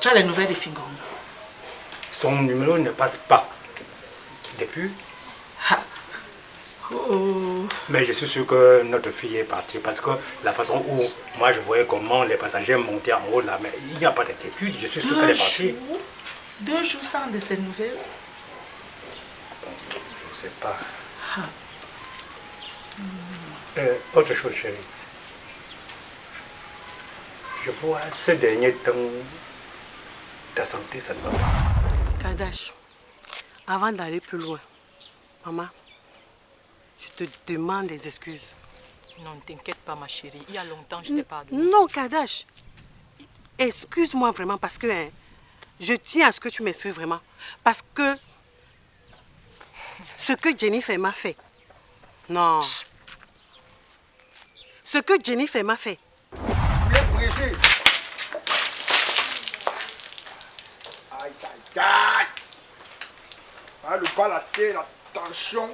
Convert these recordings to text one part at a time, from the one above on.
Tu as les nouvelles de Fingon? Son numéro ne passe pas. Depuis. Oh. Mais je suis sûr que notre fille est partie parce que la façon où moi je voyais comment les passagers montaient en haut là, mais il n'y a pas d'inquiétude, je suis sûr qu'elle est partie. 2 jours sans de ces nouvelles? Je ne sais pas. Autre chose, chérie. Je vois ce dernier temps, ta santé, ça ne va pas. Kadash, avant d'aller plus loin, maman, je te demande des excuses. Non, ne t'inquiète pas, ma chérie. Il y a longtemps, je t'ai pardonné. Non, Kadash. Excuse-moi vraiment parce que je tiens à ce que tu m'excuses vraiment. Parce que ce que Jennifer m'a fait, non. Ce que Jennifer m'a fait. Le brisé. Aïe, aïe, aïe. Ah, le bas, la tête, la tension.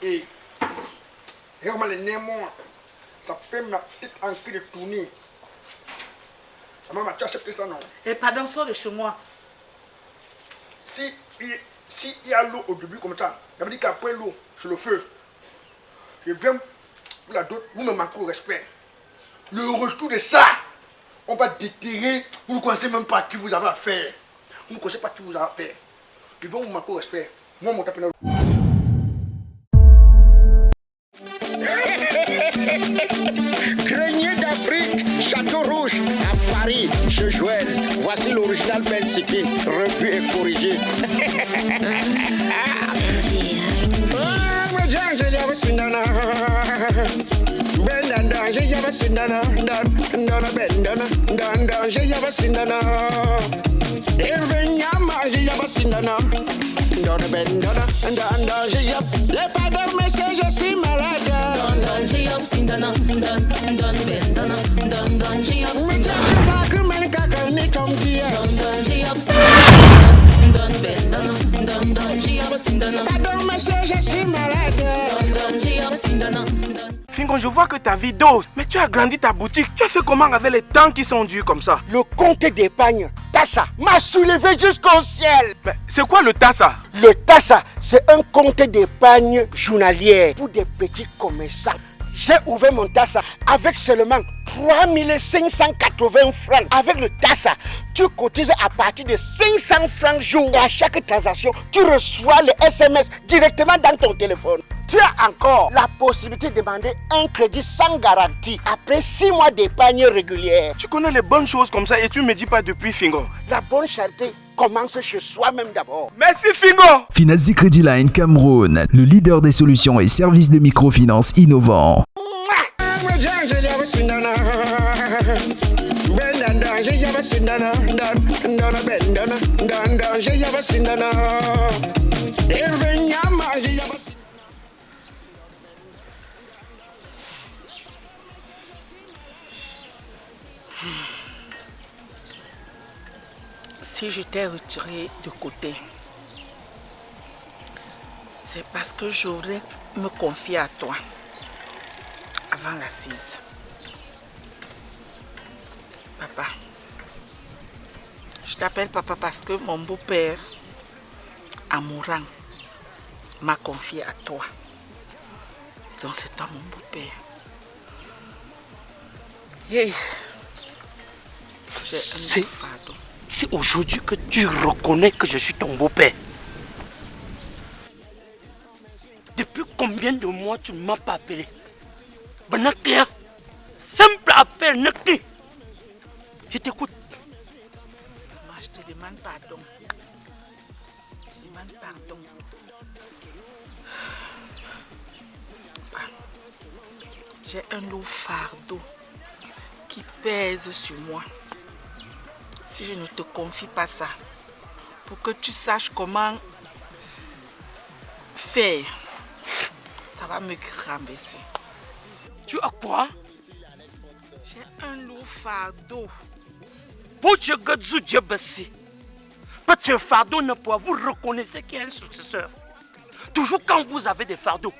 Et vraiment les némons, ça fait ma petite envie de tourner. Maman, tu as accepté ça, non? Et pardon, sors de chez moi. Si il y a l'eau au début comme ça, ça veut dire qu'après l'eau, sur le feu, je viens pour la d'autre, vous me manquez au respect. Le retour de ça, on va déterrer, vous ne connaissez même pas qui vous avez affaire. Vous ne connaissez pas qui vous avez affaire. Ils vont vous manquer au respect. Moi, mon tapin. Grenier d'Afrique, Château Rouge, à Paris, chez Joël. Voici l'original Belsiki, revu et corrigé. Je suis malade. Fingon, je vois que ta vie dose, mais tu as agrandi ta boutique. Tu as fait comment avec les temps qui sont durs comme ça? Le compte d'épargne, Tassa, m'a soulevé jusqu'au ciel. Mais c'est quoi le Tassa? Le Tassa, c'est un compte d'épargne journalière pour des petits commerçants. J'ai ouvert mon Tassa avec seulement 3580 francs. Avec le Tassa, tu cotises à partir de 500 francs jour. Et à chaque transaction, tu reçois le SMS directement dans ton téléphone. Tu as encore la possibilité de demander un crédit sans garantie après 6 mois d'épargne régulière. Tu connais les bonnes choses comme ça et tu ne me dis pas depuis, Fingon. La bonne charité commence chez soi-même d'abord. Merci, Fingon. Finazi Credit Line Cameroun, le leader des solutions et services de microfinance innovants. Si je t'ai retiré de côté, c'est parce que je voudrais me confier à toi avant l'assise. Papa, je t'appelle papa parce que mon beau-père, à mourant, m'a confié à toi. Donc c'est toi mon beau-père. Hey. C'est aujourd'hui que tu reconnais que je suis ton beau-père. Depuis combien de mois tu ne m'as pas appelé? Banakia, simple appel, Naki. Je t'écoute. Moi, je te demande pardon. Je te demande pardon. J'ai un lourd fardeau qui pèse sur moi. Si je ne te confie pas ça, pour que tu saches comment faire, ça va me rabaisser. Tu as quoi? J'ai un lourd fardeau. Pour que Gadzu Djabassi, petit fardeau ne pourra vous reconnaître qui est un successeur. Toujours quand vous avez des fardeaux.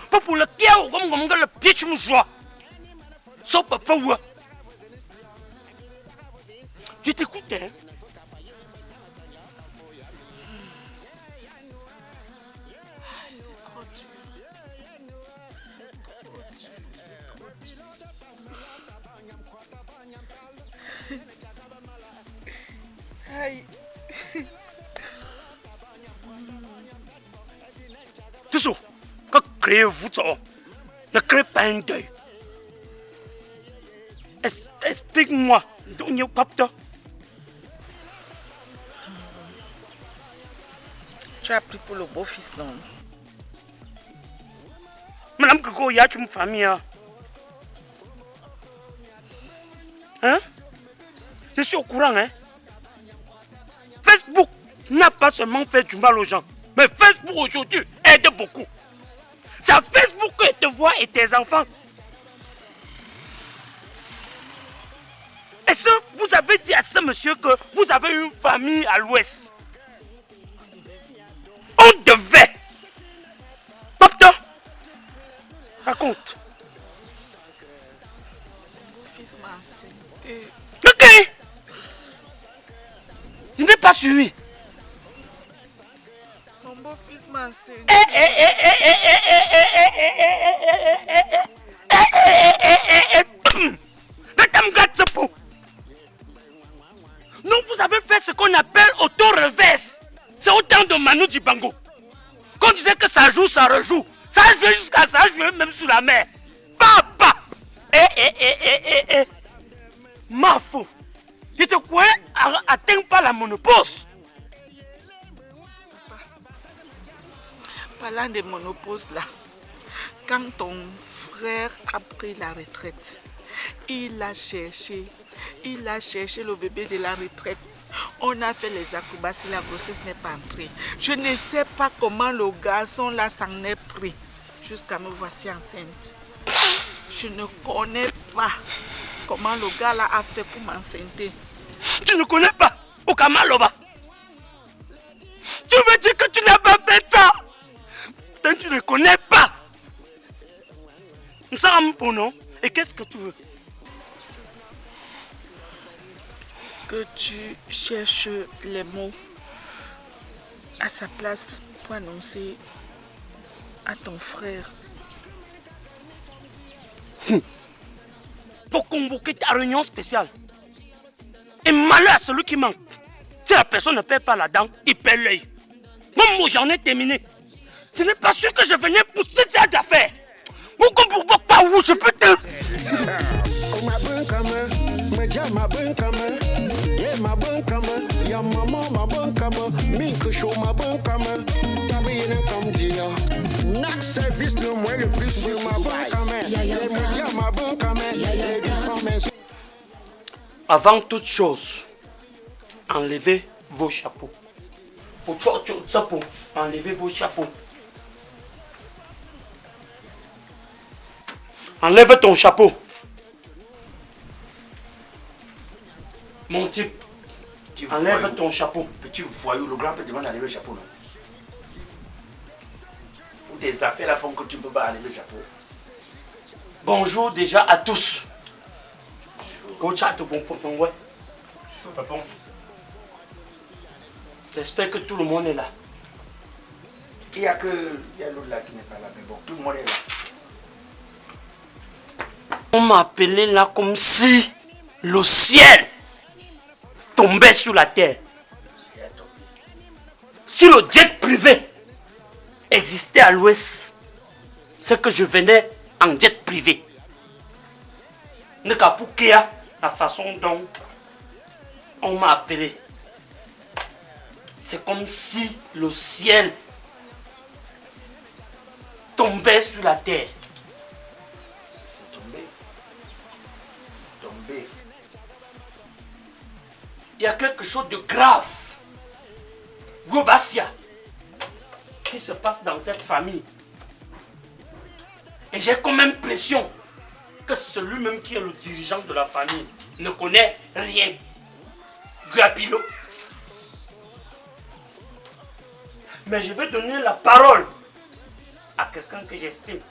Pour le qui a le pied de joie. Sauf pas. Je t'écoute, hein. C'est trop dur. C'est trop dur. Aïe. Tusso, que créez-vous ça? Ne crée pas un deuil. Explique-moi, Donio Papta. Tu as pris pour le beau-fils, non? Madame Koko, il y a une famille. Hein? Je suis au courant, hein? Facebook n'a pas seulement fait du mal aux gens, mais Facebook aujourd'hui aide beaucoup. C'est à Facebook que te vois et tes enfants. Est-ce que vous avez dit à ce monsieur que vous avez une famille à l'ouest? On devait. Papa, raconte. Mon fils m'a enceinte. Ok. Je n'ai pas suivi. Mon beau-fils m'a enceinte. Non, vous avez fait ce qu'on appelle auto-reverse. C'est autant de Manu Dibango. Quand on disait que ça joue, ça rejoue. Ça a joué jusqu'à ça, a joué même sous la mer. Papa. Ma faux. Je te croyais atteindre pas la monopause. Parlant de monopause là, quand ton frère a pris la retraite, il a cherché le bébé de la retraite. On a fait les acrobaties, la grossesse n'est pas entrée. Je ne sais pas comment le garçon là s'en est pris jusqu'à me voici enceinte. Je ne connais pas comment le gars là a fait pour m'enceinte. Tu ne connais pas Okamaloba? Tu veux dire que tu n'as pas fait ça? Tu ne connais pas. Nous sommes pour nous. Et qu'est-ce que tu veux? Que tu cherches les mots à sa place pour annoncer à ton frère. Pour convoquer ta réunion spéciale. Et malheur à celui qui manque. Si la personne ne perd pas la dent, il perd l'œil. Moi, j'en ai terminé. Je n'ai pas su que je venais pousser cette affaire. Pourquoi pas où je peux te... Avant toute chose, enlevez vos chapeaux. Enlevez vos chapeaux. Enlève ton chapeau. Mon type. Enlève ton chapeau. Petit voyou, le grand peut demander d'enlever le chapeau. Non? Ou tes affaires là font que tu ne peux pas enlever le chapeau. Bonjour déjà à tous. Au chat, bon, ouais. J'espère que tout le monde est là. Il y a l'autre là qui n'est pas là, mais bon, tout le monde est là. On m'a appelé là comme si le ciel tombait sur la terre. Si le jet privé existait à l'ouest, c'est que je venais en jet privé. Ne kapoukéa la façon dont on m'a appelé. C'est comme si le ciel tombait sur la terre. C'est tombé. C'est tombé. Il y a quelque chose de grave, Robasia, qui se passe dans cette famille. Et j'ai comme impression que celui-même qui est le dirigeant de la famille ne connaît rien. Grapilo. Mais je vais donner la parole à quelqu'un que j'estime.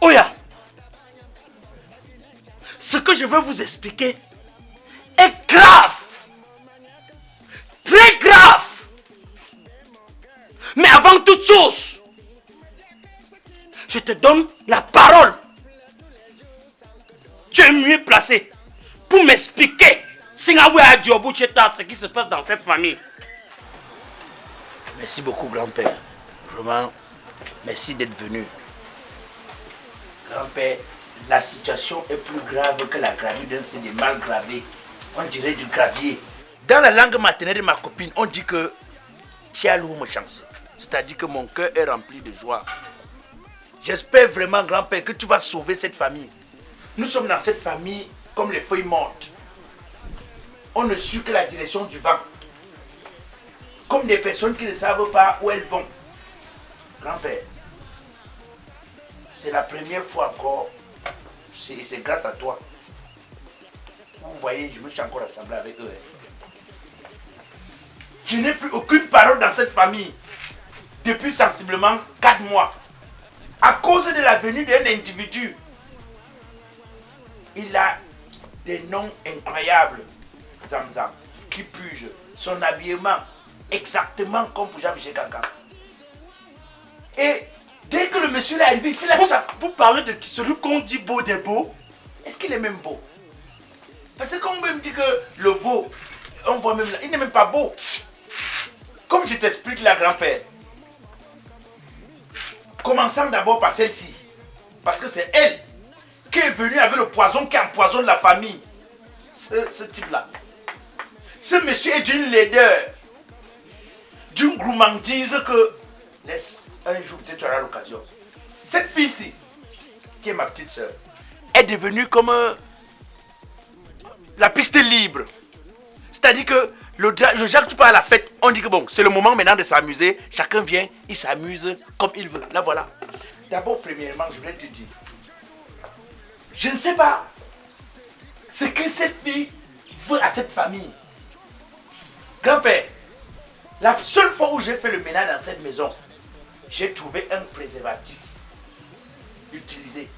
Oya, ce que je veux vous expliquer est grave. Très grave. Mais avant toute chose, je te donne la parole. Tu es mieux placé pour m'expliquer ce qui se passe dans cette famille. Merci beaucoup, grand-père. Vraiment, merci d'être venu. Grand-père, la situation est plus grave que la gravure d'un CD mal gravé. On dirait du gravier. Dans la langue maternelle de ma copine, on dit que tu as l'eau, chance. C'est-à-dire que mon cœur est rempli de joie. J'espère vraiment, grand-père, que tu vas sauver cette famille. Nous sommes dans cette famille comme les feuilles mortes. On ne suit que la direction du vent. Comme des personnes qui ne savent pas où elles vont. Grand-père, c'est la première fois encore, c'est grâce à toi. Vous voyez, je me suis encore rassemblé avec eux. Je n'ai plus aucune parole dans cette famille depuis sensiblement 4 mois. À cause de la venue d'un individu. Il a des noms incroyables. Zamzam, qui puis-je, son habillement exactement comme pour Jean-Michel Kaka. Et dès que le monsieur est arrivé ici, vous parlez de celui qu'on dit beau des beaux. Est-ce qu'il est même beau? Parce qu'on me dit que le beau, on voit même là, il n'est même pas beau. Comme je t'explique là, grand-père. Commençons d'abord par celle-ci. Parce que c'est elle qui est venue avec le poison qui empoisonne la famille. Ce type-là. Ce monsieur est d'une laideur, d'une gourmandise que... Laisse, un jour peut-être tu auras l'occasion. Cette fille-ci, qui est ma petite soeur, est devenue comme la piste libre. C'est-à-dire que le jour que tu pars à la fête, on dit que bon, c'est le moment maintenant de s'amuser. Chacun vient, il s'amuse comme il veut. Là voilà. D'abord, premièrement, je voulais te dire, je ne sais pas ce que cette fille veut à cette famille. Grand-père, la seule fois où j'ai fait le ménage dans cette maison, j'ai trouvé un préservatif utilisé.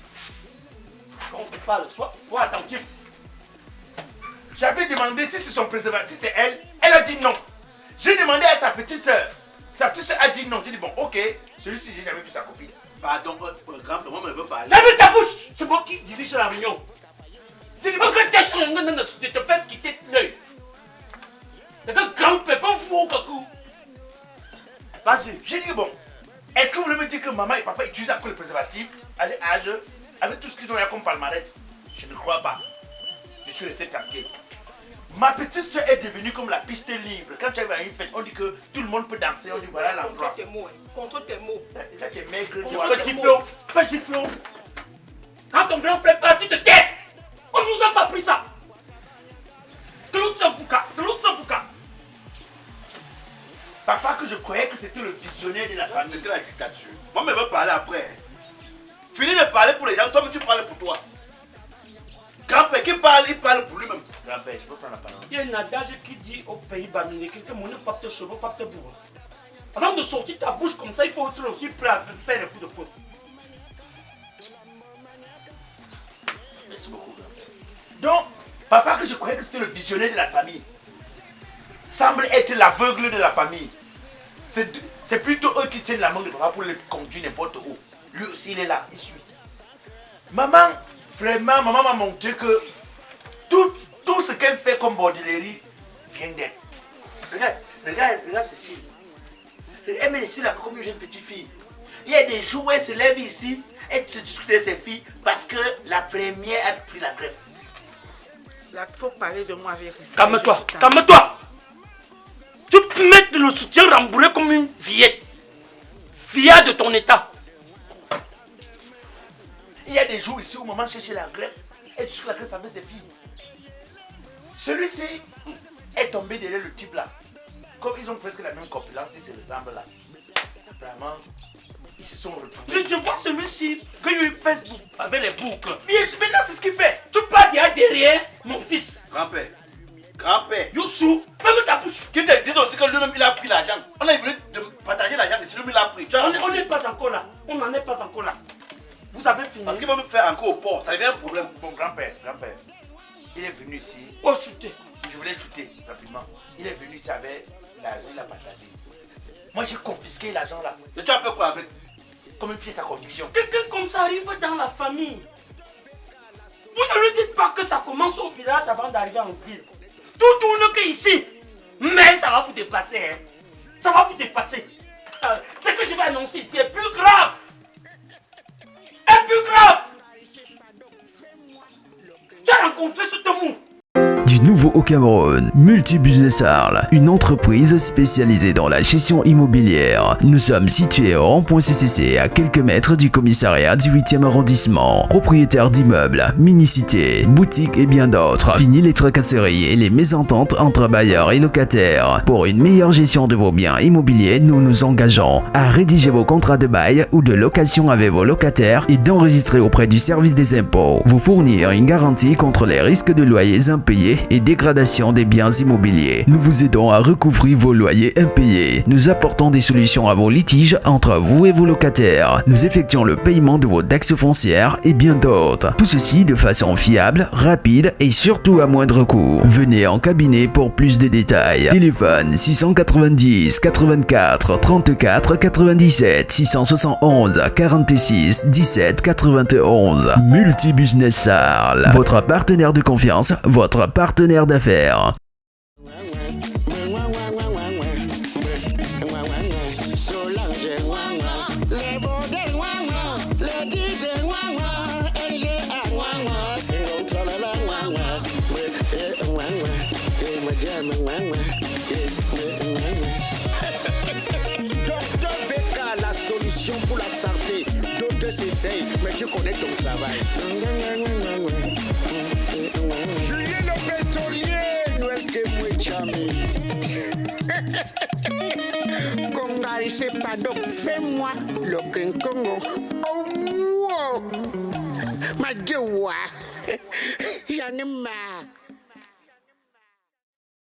Quand on te parle, sois attentif. J'avais demandé si c'est son préservatif, c'est elle. Elle a dit non. J'ai demandé à sa petite soeur. Sa petite soeur a dit non. J'ai dit bon, ok, celui-ci, j'ai jamais vu sa copine. Pardon, grand-père, moi, je veux parler. Ferme ta bouche! C'est moi qui dirige la réunion. J'ai dit, de te faire quitter l'œil. D'accord, grand-père, pas fou, Kakou. Vas-y. J'ai dit bon, est-ce que vous voulez me dire que maman et papa utilisent encore le préservatif à l'âge, avec tout ce qu'ils ont eu comme palmarès? Je ne crois pas. Je suis resté tranquille. Ma petite soeur est devenue comme la piste libre. Quand tu arrives à une fête, on dit que tout le monde peut danser. On dit voilà l'endroit. Contre tes mots. Contre tes mots. Là, tu es maigre. Petit Flo. Quand ton grand frère part, tu te tais. On nous a pas pris ça. De l'autre Fouca. Papa, que je croyais que c'était le visionnaire de la famille. C'était la dictature. Moi, je veux parler après. Finis de parler pour les gens, toi, mais tu parles pour toi. Grand-père qui parle, il parle pour lui-même. Grand-père, je peux prendre la parole. Il y a un adage qui dit au pays baminique que mon pas te chevaux, pas te bourre. Avant de sortir ta bouche comme ça, il faut être aussi prêt à faire un coup de poing. Merci beaucoup, grand-père. Donc, papa, que je croyais que c'était le visionnaire de la famille, semble être l'aveugle de la famille. C'est plutôt eux qui tiennent la main de papa pour le conduire n'importe où. Lui aussi, il est là, il suit. Maman, vraiment, maman m'a montré que tout ce qu'elle fait comme bordellerie vient d'elle. Regarde ceci. Elle met ici là comme une jeune petite fille. Il y a des jours où elle se lève ici et se discute avec ses filles parce que la première a pris la greffe. Là, il faut parler de moi avec respect. Calme-toi. Tu peux mettre le soutien rembourré comme une fillette. Fille de ton état. Il y a des jours ici où maman cherche la greffe et discute la greffe avec ses filles. Celui-ci est tombé derrière le type là. Comme ils ont presque la même corpulence, ils se ressemblent là. Vraiment, ils se sont retrouvés. Je vois celui-ci que eu Facebook avec les boucles. Bien sûr, maintenant c'est ce qu'il fait. Tu parles derrière mon fils. Grand-père. Youssou, ferme ta bouche. Qui te dit aussi que lui-même il a pris l'argent. On a voulu de partager l'argent et c'est lui-même il a pris. On n'est pas encore là. On n'en est pas encore là. Vous vous avez fini. Parce qu'il va me faire encore au port, ça devient un problème. Bon, grand-père, il est venu ici. Oh, shooter. Je voulais shooter rapidement. Il est venu ici avec l'argent, il a partagé. Moi, j'ai confisqué l'argent là. Et tu as fait quoi avec? Comme une pièce à conviction. Quelqu'un comme ça arrive dans la famille. Vous ne lui dites pas que ça commence au village avant d'arriver en ville. Tout tourne que ici. Mais ça va vous dépasser. Hein. Ça va vous dépasser. Ce que je vais annoncer ici est plus grave. Est plus grave. Tu as rencontré ce Tomou. Du nouveau au Cameroun, Multibusiness Arles, une entreprise spécialisée dans la gestion immobilière. Nous sommes situés au rond-point CCC à quelques mètres du commissariat du 8e arrondissement. Propriétaire d'immeubles, mini-cités, boutiques et bien d'autres. Fini les tracasseries et les mésententes entre bailleurs et locataires. Pour une meilleure gestion de vos biens immobiliers, nous nous engageons à rédiger vos contrats de bail ou de location avec vos locataires et d'enregistrer auprès du service des impôts. Vous fournir une garantie contre les risques de loyers impayés et dégradation des biens immobiliers. Nous vous aidons à recouvrir vos loyers impayés. Nous apportons des solutions à vos litiges entre vous et vos locataires. Nous effectuons le paiement de vos taxes foncières et bien d'autres. Tout ceci de façon fiable, rapide et surtout à moindre coût. Venez en cabinet pour plus de détails. Téléphone 690 84 34 97 671 46 17 91. Multibusiness Arles. Votre partenaire de confiance, votre partenaire d'affaires. La solution pour la santé, d'autres s'essayent, mais tu connais ton travail. Julien le pétrolier, Noël Kemoué-Tchami. Congari, c'est pas donc, fais-moi le Kenkongo. Oh, wow. Ma gueule, j'en ai marre.